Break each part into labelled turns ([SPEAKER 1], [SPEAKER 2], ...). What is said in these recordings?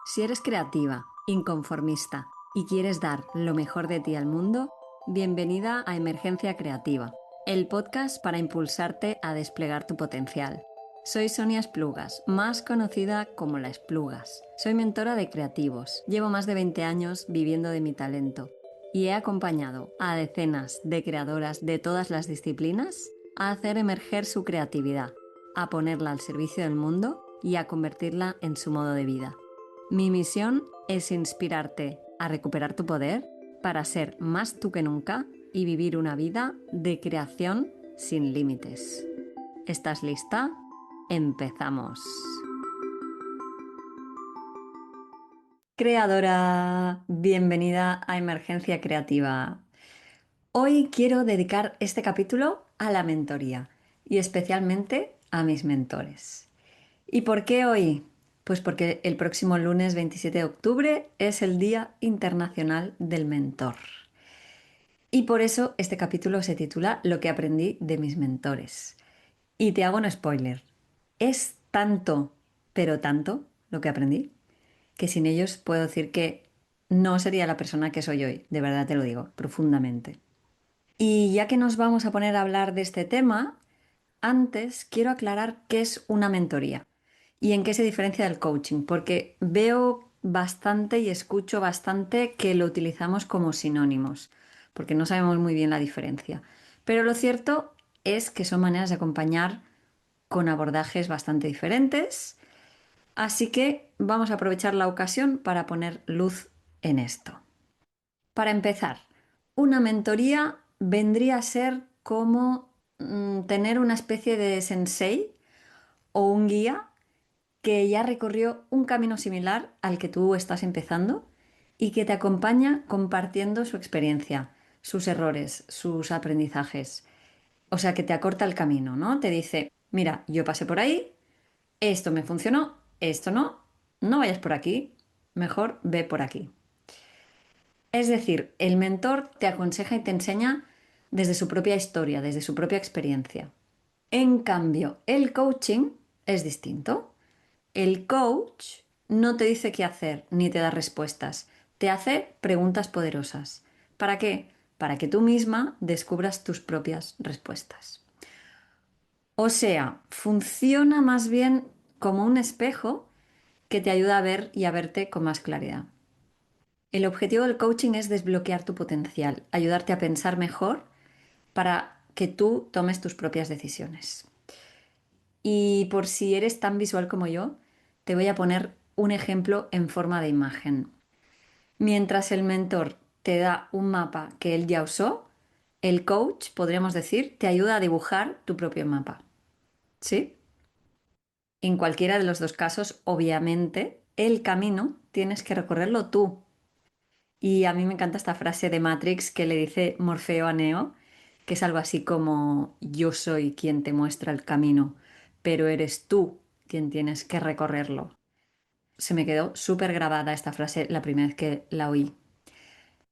[SPEAKER 1] Si eres creativa, inconformista y quieres dar lo mejor de ti al mundo, bienvenida a Emergencia Creativa, el podcast para impulsarte a desplegar tu potencial. Soy Sonia Esplugas, más conocida como La Esplugas. Soy mentora de creativos, llevo más de 20 años viviendo de mi talento y he acompañado a decenas de creadoras de todas las disciplinas a hacer emerger su creatividad, a ponerla al servicio del mundo y a convertirla en su modo de vida. Mi misión es inspirarte a recuperar tu poder para ser más tú que nunca y vivir una vida de creación sin límites. ¿Estás lista? Empezamos. Creadora, bienvenida a Emergencia Creativa. Hoy quiero dedicar este capítulo a la mentoría y especialmente a mis mentores. ¿Y por qué hoy? Pues porque el próximo lunes 27 de octubre es el Día Internacional del Mentor. Y por eso este capítulo se titula Lo que aprendí de mis mentores. Y te hago un spoiler. Es tanto, pero tanto lo que aprendí, que sin ellos puedo decir que no sería la persona que soy hoy. De verdad te lo digo, profundamente. Y ya que nos vamos a poner a hablar de este tema, antes quiero aclarar qué es una mentoría y en qué se diferencia del coaching, porque veo bastante y escucho bastante que lo utilizamos como sinónimos, porque no sabemos muy bien la diferencia. Pero lo cierto es que son maneras de acompañar con abordajes bastante diferentes, así que vamos a aprovechar la ocasión para poner luz en esto. Para empezar, una mentoría vendría a ser como tener una especie de sensei o un guía que ya recorrió un camino similar al que tú estás empezando y que te acompaña compartiendo su experiencia, sus errores, sus aprendizajes. O sea, que te acorta el camino, ¿no? Te dice, mira, yo pasé por ahí, esto me funcionó, esto no, no vayas por aquí, mejor ve por aquí. Es decir, el mentor te aconseja y te enseña desde su propia historia, desde su propia experiencia. En cambio, el coaching es distinto. El coach no te dice qué hacer ni te da respuestas, te hace preguntas poderosas. ¿Para qué? Para que tú misma descubras tus propias respuestas. O sea, funciona más bien como un espejo que te ayuda a ver y a verte con más claridad. El objetivo del coaching es desbloquear tu potencial, ayudarte a pensar mejor para que tú tomes tus propias decisiones. Y por si eres tan visual como yo, te voy a poner un ejemplo en forma de imagen. Mientras el mentor te da un mapa que él ya usó, el coach, podríamos decir, te ayuda a dibujar tu propio mapa. ¿Sí? En cualquiera de los dos casos, obviamente, el camino tienes que recorrerlo tú. Y a mí me encanta esta frase de Matrix que le dice Morfeo a Neo, que es algo así como yo soy quien te muestra el camino, pero eres tú quien tienes que recorrerlo. Se me quedó súper grabada esta frase la primera vez que la oí.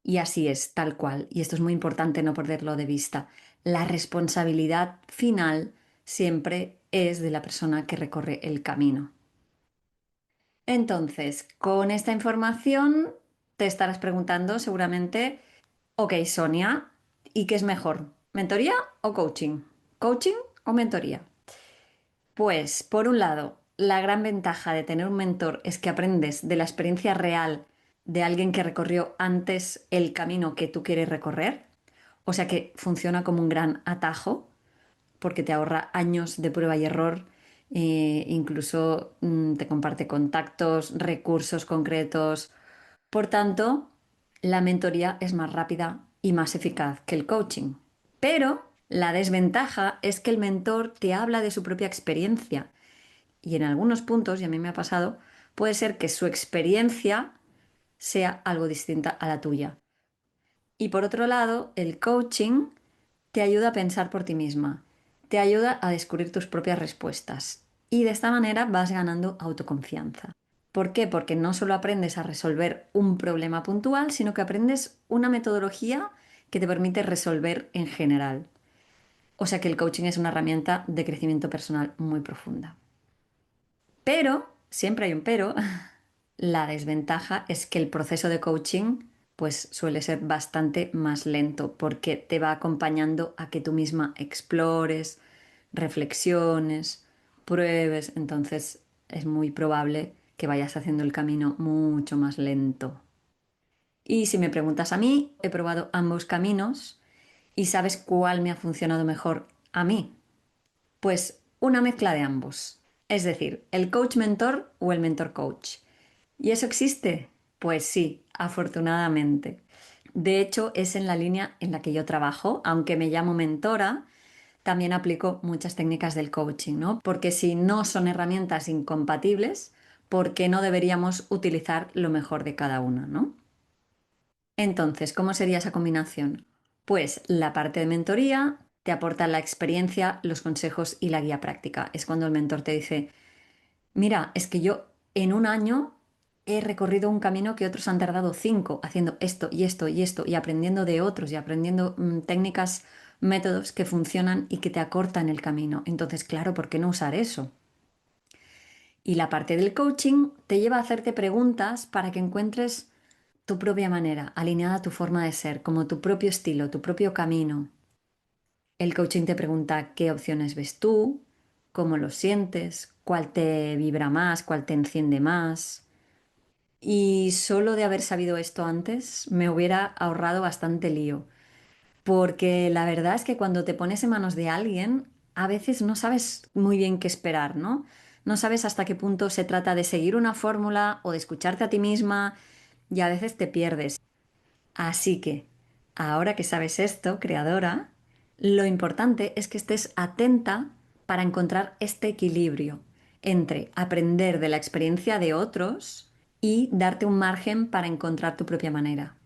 [SPEAKER 1] Y así es, tal cual. Y esto es muy importante no perderlo de vista. La responsabilidad final siempre es de la persona que recorre el camino. Entonces, con esta información te estarás preguntando seguramente, ok, Sonia, ¿y qué es mejor? ¿Mentoría o coaching? ¿Coaching o mentoría? Pues, por un lado, la gran ventaja de tener un mentor es que aprendes de la experiencia real de alguien que recorrió antes el camino que tú quieres recorrer. O sea que funciona como un gran atajo porque te ahorra años de prueba y error, incluso te comparte contactos, recursos concretos. Por tanto, la mentoría es más rápida y más eficaz que el coaching. Pero la desventaja es que el mentor te habla de su propia experiencia y en algunos puntos, y a mí me ha pasado, puede ser que su experiencia sea algo distinta a la tuya. Y por otro lado, el coaching te ayuda a pensar por ti misma, te ayuda a descubrir tus propias respuestas y de esta manera vas ganando autoconfianza. ¿Por qué? Porque no solo aprendes a resolver un problema puntual, sino que aprendes una metodología que te permite resolver en general. O sea que el coaching es una herramienta de crecimiento personal muy profunda. Pero, siempre hay un pero, La desventaja es que el proceso de coaching pues suele ser bastante más lento porque te va acompañando a que tú misma explores, reflexiones, pruebes, entonces es muy probable que vayas haciendo el camino mucho más lento. Y si me preguntas a mí, he probado ambos caminos y ¿sabes cuál me ha funcionado mejor a mí? Pues una mezcla de ambos, es decir, el coach mentor o el mentor coach. ¿Y eso existe? Pues sí, afortunadamente. De hecho, es en la línea en la que yo trabajo, aunque me llamo mentora, también aplico muchas técnicas del coaching, ¿no? Porque si no son herramientas incompatibles, ¿por qué no deberíamos utilizar lo mejor de cada una, ¿no? Entonces, ¿cómo sería esa combinación? Pues la parte de mentoría te aporta la experiencia, los consejos y la guía práctica. Es cuando el mentor te dice, mira, es que yo en un año he recorrido un camino que otros han tardado 5 haciendo esto y esto y esto y aprendiendo de otros y aprendiendo técnicas, métodos que funcionan y que te acortan el camino. Entonces, claro, ¿por qué no usar eso? Y la parte del coaching te lleva a hacerte preguntas para que encuentres tu propia manera, alineada a tu forma de ser, como tu propio estilo, tu propio camino. El coaching te pregunta qué opciones ves tú, cómo lo sientes, cuál te vibra más, cuál te enciende más. Y solo de haber sabido esto antes me hubiera ahorrado bastante lío, porque la verdad es que cuando te pones en manos de alguien, a veces no sabes muy bien qué esperar, ¿no? No sabes hasta qué punto se trata de seguir una fórmula o de escucharte a ti misma y a veces te pierdes. Así que, ahora que sabes esto, creadora, lo importante es que estés atenta para encontrar este equilibrio entre aprender de la experiencia de otros y darte un margen para encontrar tu propia manera.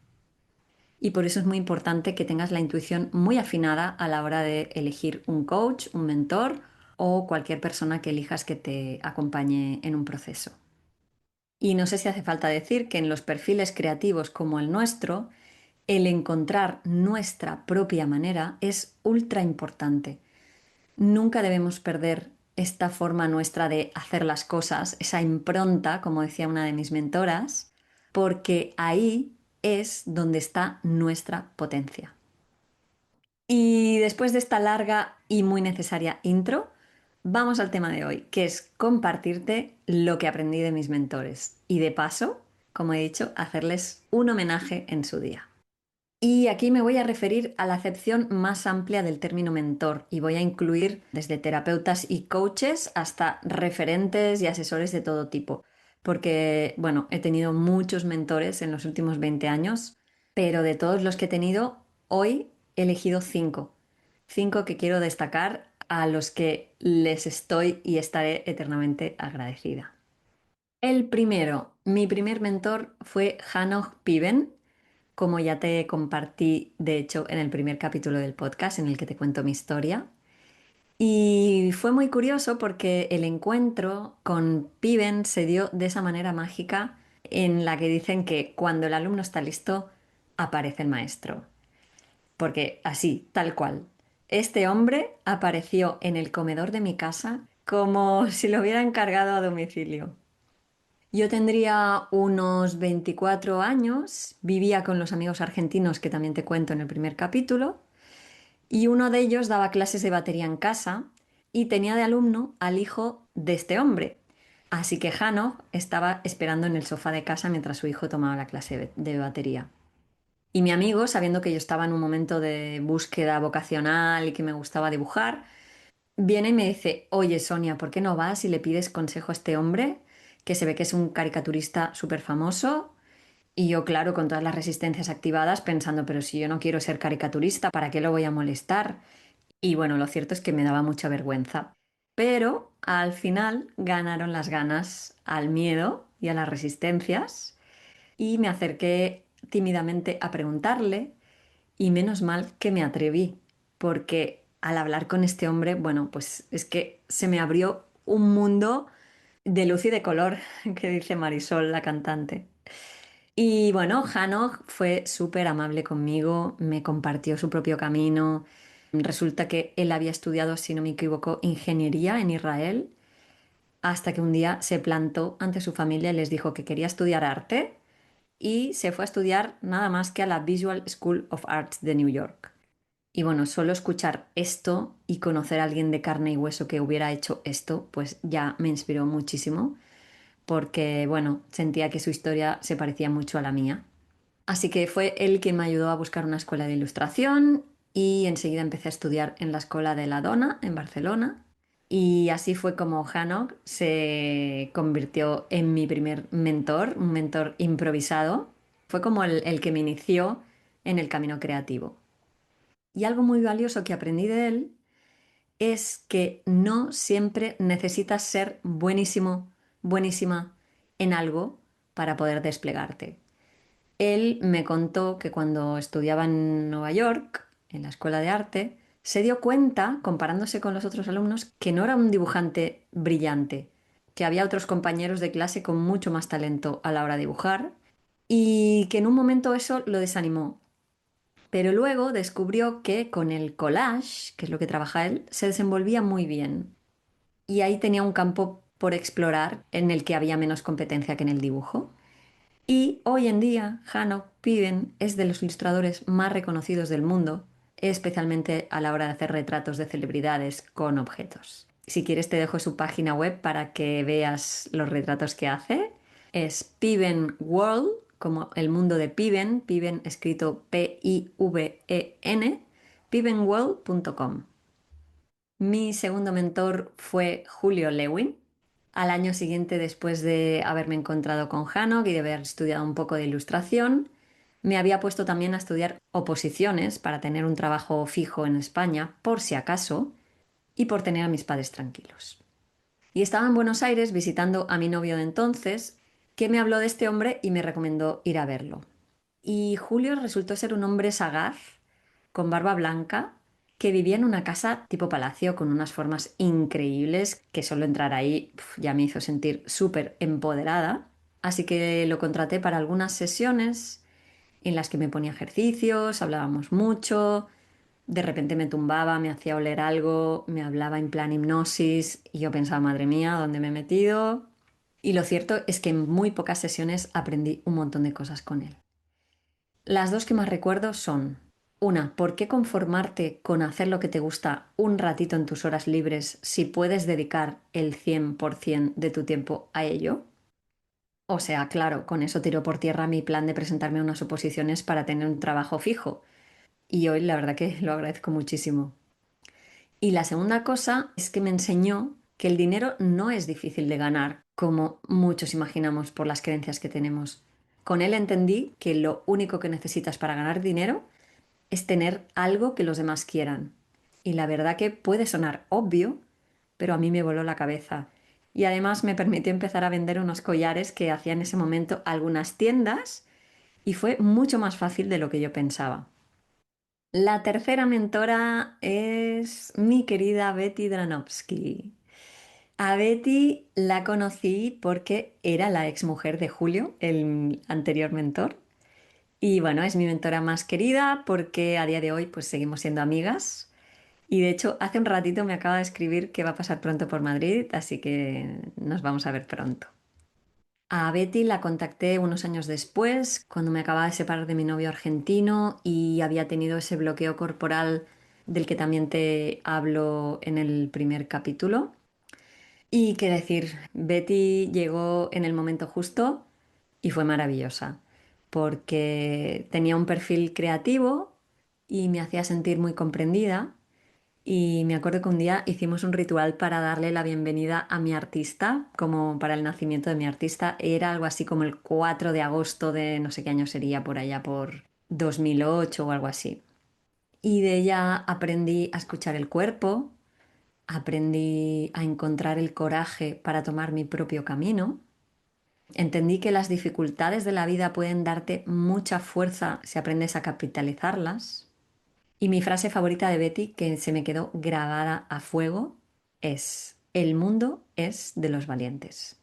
[SPEAKER 1] Y por eso es muy importante que tengas la intuición muy afinada a la hora de elegir un coach, un mentor o cualquier persona que elijas que te acompañe en un proceso. Y no sé si hace falta decir que en los perfiles creativos como el nuestro, el encontrar nuestra propia manera es ultra importante. Nunca debemos perder esta forma nuestra de hacer las cosas, esa impronta, como decía una de mis mentoras, porque ahí es donde está nuestra potencia. Y después de esta larga y muy necesaria intro, vamos al tema de hoy, que es compartirte lo que aprendí de mis mentores y de paso, como he dicho, hacerles un homenaje en su día. Y aquí me voy a referir a la acepción más amplia del término mentor y voy a incluir desde terapeutas y coaches hasta referentes y asesores de todo tipo. Porque, bueno, he tenido muchos mentores en los últimos 20 años, pero de todos los que he tenido, hoy he elegido 5. 5 que quiero destacar a los que les estoy y estaré eternamente agradecida. El primero, mi primer mentor fue Hanoch Piven, como ya te compartí, de hecho, en el primer capítulo del podcast en el que te cuento mi historia. Y fue muy curioso porque el encuentro con Piven se dio de esa manera mágica en la que dicen que cuando el alumno está listo, aparece el maestro. Porque así, tal cual. Este hombre apareció en el comedor de mi casa como si lo hubieran cargado a domicilio. Yo tendría unos 24 años, vivía con los amigos argentinos que también te cuento en el primer capítulo, y uno de ellos daba clases de batería en casa y tenía de alumno al hijo de este hombre. Así que Jano estaba esperando en el sofá de casa mientras su hijo tomaba la clase de batería. Y mi amigo, sabiendo que yo estaba en un momento de búsqueda vocacional y que me gustaba dibujar, viene y me dice, oye Sonia, ¿por qué no vas y le pides consejo a este hombre que se ve que es un caricaturista súper famoso? Y yo, claro, con todas las resistencias activadas, pensando, pero si yo no quiero ser caricaturista, ¿para qué lo voy a molestar? Y bueno, lo cierto es que me daba mucha vergüenza. Pero al final ganaron las ganas al miedo y a las resistencias y me acerqué tímidamente a preguntarle y menos mal que me atreví, porque al hablar con este hombre, bueno, pues es que se me abrió un mundo de luz y de color, que dice Marisol, la cantante. Y bueno, Hanoch fue súper amable conmigo, me compartió su propio camino. Resulta que él había estudiado, si no me equivoco, ingeniería en Israel. hasta que un día se plantó ante su familia y les dijo que quería estudiar arte y se fue a estudiar nada más que a la Visual School of Arts de New York. Y bueno, solo escuchar esto y conocer a alguien de carne y hueso que hubiera hecho esto, pues ya me inspiró muchísimo, porque bueno, sentía que su historia se parecía mucho a la mía. Así que fue él quien me ayudó a buscar una escuela de ilustración y enseguida empecé a estudiar en la Escuela de la Dona en Barcelona. Y así fue como Hanok se convirtió en mi primer mentor, un mentor improvisado. Fue como el que me inició en el camino creativo. Y algo muy valioso que aprendí de él es que no siempre necesitas ser buenísimo, buenísima en algo para poder desplegarte. Él me contó que cuando estudiaba en Nueva York, en la escuela de arte, se dio cuenta, comparándose con los otros alumnos, que no era un dibujante brillante, que había otros compañeros de clase con mucho más talento a la hora de dibujar y que en un momento eso lo desanimó. Pero luego descubrió que con el collage, que es lo que trabaja él, se desenvolvía muy bien. Y ahí tenía un campo por explorar en el que había menos competencia que en el dibujo. Y hoy en día, Hanok Piven es de los ilustradores más reconocidos del mundo, especialmente a la hora de hacer retratos de celebridades con objetos. Si quieres, te dejo su página web para que veas los retratos que hace. Es Piven World, como el mundo de Piven, Piven escrito Piven, pivenworld.com. Mi segundo mentor fue Julio Lewin. Al año siguiente, después de haberme encontrado con Hanok y de haber estudiado un poco de ilustración, me había puesto también a estudiar oposiciones para tener un trabajo fijo en España, por si acaso, y por tener a mis padres tranquilos. Y estaba en Buenos Aires visitando a mi novio de entonces, que me habló de este hombre y me recomendó ir a verlo. Y Julio resultó ser un hombre sagaz, con barba blanca, que vivía en una casa tipo palacio con unas formas increíbles, que solo entrar ahí ya me hizo sentir súper empoderada. Así que lo contraté para algunas sesiones en las que me ponía ejercicios, hablábamos mucho, de repente me tumbaba, me hacía oler algo, me hablaba en plan hipnosis y yo pensaba, madre mía, ¿dónde me he metido? Y lo cierto es que en muy pocas sesiones aprendí un montón de cosas con él. Las dos que más recuerdo son, una, ¿por qué conformarte con hacer lo que te gusta un ratito en tus horas libres si puedes dedicar el 100% de tu tiempo a ello? O sea, claro, con eso tiro por tierra mi plan de presentarme a unas oposiciones para tener un trabajo fijo. Y hoy la verdad que lo agradezco muchísimo. Y la segunda cosa es que me enseñó que el dinero no es difícil de ganar, como muchos imaginamos por las creencias que tenemos. Con él entendí que lo único que necesitas para ganar dinero es tener algo que los demás quieran. Y la verdad que puede sonar obvio, pero a mí me voló la cabeza. Y además me permitió empezar a vender unos collares que hacía en ese momento algunas tiendas y fue mucho más fácil de lo que yo pensaba. La tercera mentora es mi querida Betty Dranovsky. A Betty la conocí porque era la exmujer de Julio, el anterior mentor. Y bueno, es mi mentora más querida porque a día de hoy pues seguimos siendo amigas. Y de hecho, hace un ratito me acaba de escribir que va a pasar pronto por Madrid, así que nos vamos a ver pronto. A Betty la contacté unos años después, cuando me acababa de separar de mi novio argentino y había tenido ese bloqueo corporal del que también te hablo en el primer capítulo. Y qué decir, Betty llegó en el momento justo y fue maravillosa, porque tenía un perfil creativo y me hacía sentir muy comprendida. Y me acuerdo que un día hicimos un ritual para darle la bienvenida a mi artista, como para el nacimiento de mi artista. Era algo así como el 4 de agosto de no sé qué año sería, por allá por 2008 o algo así. Y de ella aprendí a escuchar el cuerpo, aprendí a encontrar el coraje para tomar mi propio camino. Entendí que las dificultades de la vida pueden darte mucha fuerza si aprendes a capitalizarlas. Y mi frase favorita de Betty, que se me quedó grabada a fuego, es, el mundo es de los valientes.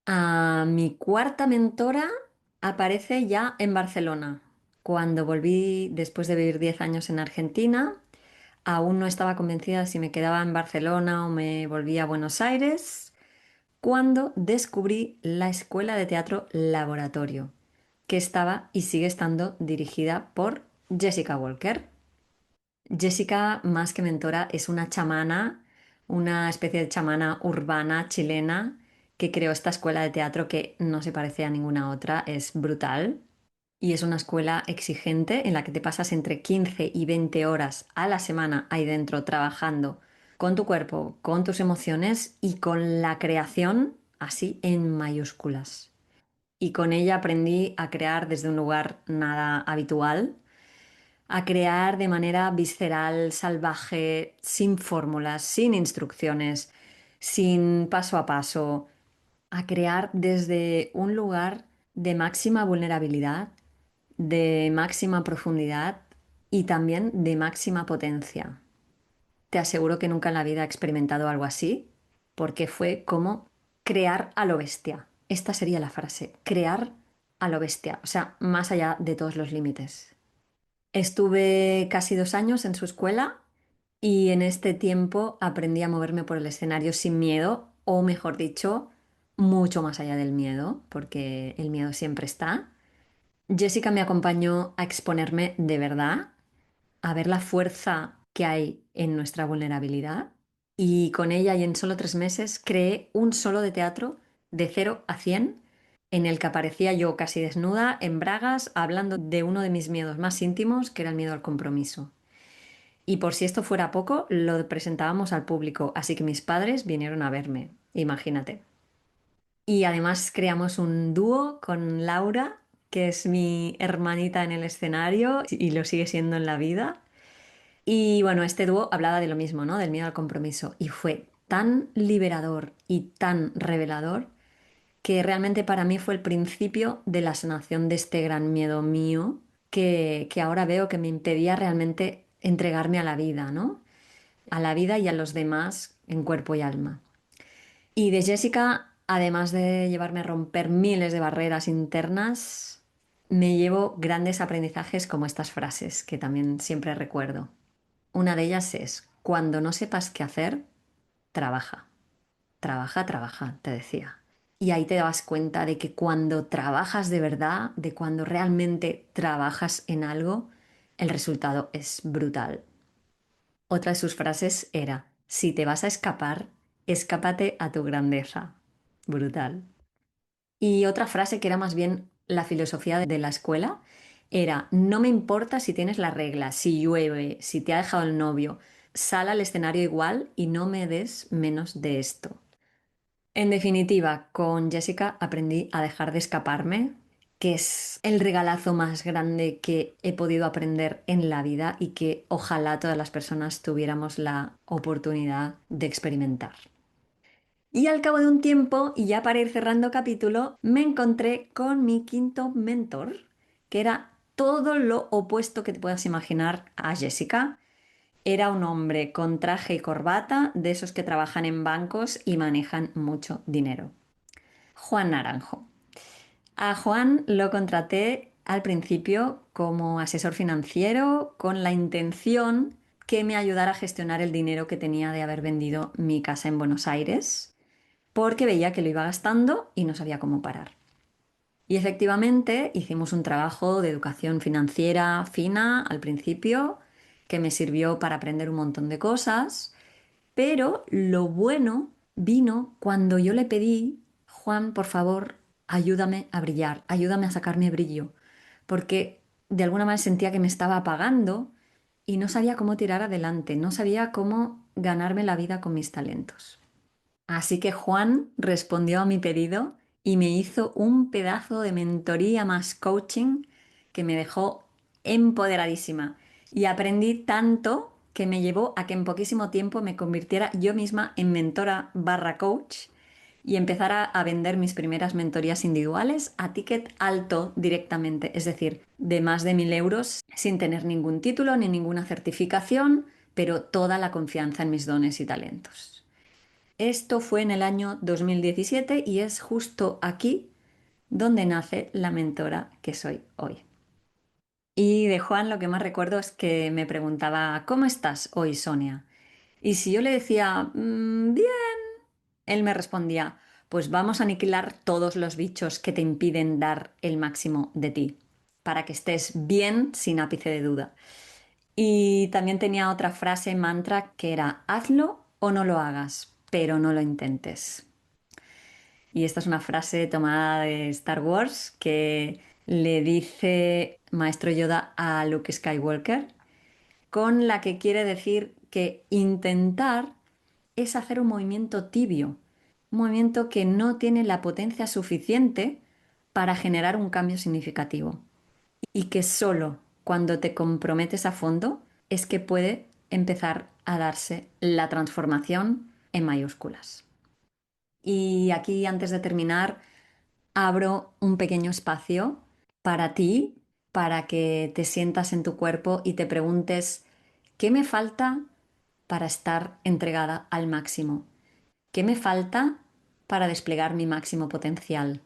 [SPEAKER 1] A mi cuarta mentora aparece ya en Barcelona, cuando volví después de vivir 10 años en Argentina. Aún no estaba convencida si me quedaba en Barcelona o me volvía a Buenos Aires cuando descubrí la Escuela de Teatro Laboratorio, que estaba y sigue estando dirigida por Jessica Walker. Jessica, más que mentora, es una chamana, una especie de chamana urbana chilena que creó esta escuela de teatro que no se parece a ninguna otra, es brutal. Y es una escuela exigente en la que te pasas entre 15 y 20 horas a la semana ahí dentro trabajando con tu cuerpo, con tus emociones y con la creación así en mayúsculas. Y con ella aprendí a crear desde un lugar nada habitual, a crear de manera visceral, salvaje, sin fórmulas, sin instrucciones, sin paso a paso, a crear desde un lugar de máxima vulnerabilidad, de máxima profundidad y también de máxima potencia. Te aseguro que nunca en la vida he experimentado algo así, porque fue como crear a lo bestia. Esta sería la frase, crear a lo bestia, o sea, más allá de todos los límites. Estuve casi 2 años en su escuela y en este tiempo aprendí a moverme por el escenario sin miedo, o mejor dicho, mucho más allá del miedo, porque el miedo siempre está. Jessica me acompañó a exponerme de verdad, a ver la fuerza que hay en nuestra vulnerabilidad, y con ella y en solo 3 meses creé un solo de teatro de 0 a 100 en el que aparecía yo casi desnuda, en bragas, hablando de uno de mis miedos más íntimos, que era el miedo al compromiso. Y por si esto fuera poco, lo presentábamos al público, así que mis padres vinieron a verme, imagínate. Y además creamos un dúo con Laura, que es mi hermanita en el escenario y lo sigue siendo en la vida. Y bueno, este dúo hablaba de lo mismo, ¿no? Del miedo al compromiso. Y fue tan liberador y tan revelador que realmente para mí fue el principio de la sanación de este gran miedo mío que ahora veo que me impedía realmente entregarme a la vida, ¿no? A la vida y a los demás en cuerpo y alma. Y de Jessica, además de llevarme a romper miles de barreras internas, me llevo grandes aprendizajes como estas frases que también siempre recuerdo. Una de ellas es, cuando no sepas qué hacer, trabaja. Trabaja, trabaja, te decía. Y ahí te dabas cuenta de que cuando trabajas de verdad, de cuando realmente trabajas en algo, el resultado es brutal. Otra de sus frases era, si te vas a escapar, escápate a tu grandeza. Brutal. Y otra frase que era más bien la filosofía de la escuela era, no me importa si tienes la regla, si llueve, si te ha dejado el novio, sal al escenario igual y no me des menos de esto. En definitiva, con Jessica aprendí a dejar de escaparme, que es el regalazo más grande que he podido aprender en la vida y que ojalá todas las personas tuviéramos la oportunidad de experimentar. Y al cabo de un tiempo, y ya para ir cerrando capítulo, me encontré con mi quinto mentor, que era todo lo opuesto que te puedas imaginar a Jessica. Era un hombre con traje y corbata, de esos que trabajan en bancos y manejan mucho dinero. Juan Naranjo. A Juan lo contraté al principio como asesor financiero con la intención que me ayudara a gestionar el dinero que tenía de haber vendido mi casa en Buenos Aires, porque veía que lo iba gastando y no sabía cómo parar. Y efectivamente hicimos un trabajo de educación financiera fina al principio, que me sirvió para aprender un montón de cosas, pero lo bueno vino cuando yo le pedí, Juan, por favor, ayúdame a brillar, ayúdame a sacarme brillo, porque de alguna manera sentía que me estaba apagando y no sabía cómo tirar adelante, no sabía cómo ganarme la vida con mis talentos. Así que Juan respondió a mi pedido y me hizo un pedazo de mentoría más coaching que me dejó empoderadísima. Y aprendí tanto que me llevó a que en poquísimo tiempo me convirtiera yo misma en mentora barra coach y empezara a vender mis primeras mentorías individuales a ticket alto directamente, es decir, de más de 1.000 euros sin tener ningún título ni ninguna certificación, pero toda la confianza en mis dones y talentos. Esto fue en el año 2017 y es justo aquí donde nace la mentora que soy hoy. Y de Juan lo que más recuerdo es que me preguntaba, ¿cómo estás hoy, Sonia? Y si yo le decía, bien, él me respondía, pues vamos a aniquilar todos los bichos que te impiden dar el máximo de ti, para que estés bien sin ápice de duda. Y también tenía otra frase mantra que era, hazlo o no lo hagas, pero no lo intentes. Y esta es una frase tomada de Star Wars que le dice Maestro Yoda a Luke Skywalker, con la que quiere decir que intentar es hacer un movimiento tibio, un movimiento que no tiene la potencia suficiente para generar un cambio significativo y que solo cuando te comprometes a fondo es que puede empezar a darse la transformación en mayúsculas. Y aquí, antes de terminar, abro un pequeño espacio para ti, para que te sientas en tu cuerpo y te preguntes, ¿qué me falta para estar entregada al máximo? ¿Qué me falta para desplegar mi máximo potencial?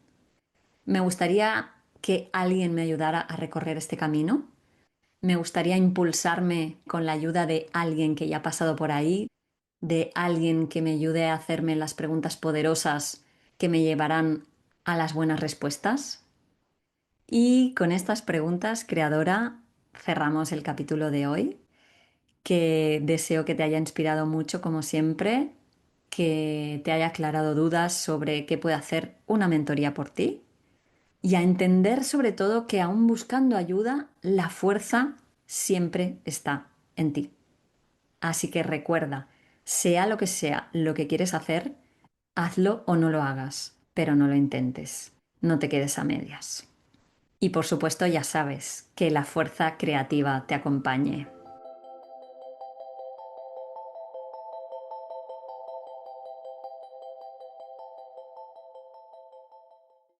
[SPEAKER 1] Me gustaría que alguien me ayudara a recorrer este camino. Me gustaría impulsarme con la ayuda de alguien que ya ha pasado por ahí, de alguien que me ayude a hacerme las preguntas poderosas que me llevarán a las buenas respuestas. Y con estas preguntas, creadora, cerramos el capítulo de hoy, que deseo que te haya inspirado mucho como siempre, que te haya aclarado dudas sobre qué puede hacer una mentoría por ti y a entender sobre todo que aún buscando ayuda, la fuerza siempre está en ti. Así que recuerda, sea lo que quieres hacer, hazlo o no lo hagas, pero no lo intentes. No te quedes a medias. Y por supuesto ya sabes que la fuerza creativa te acompañe.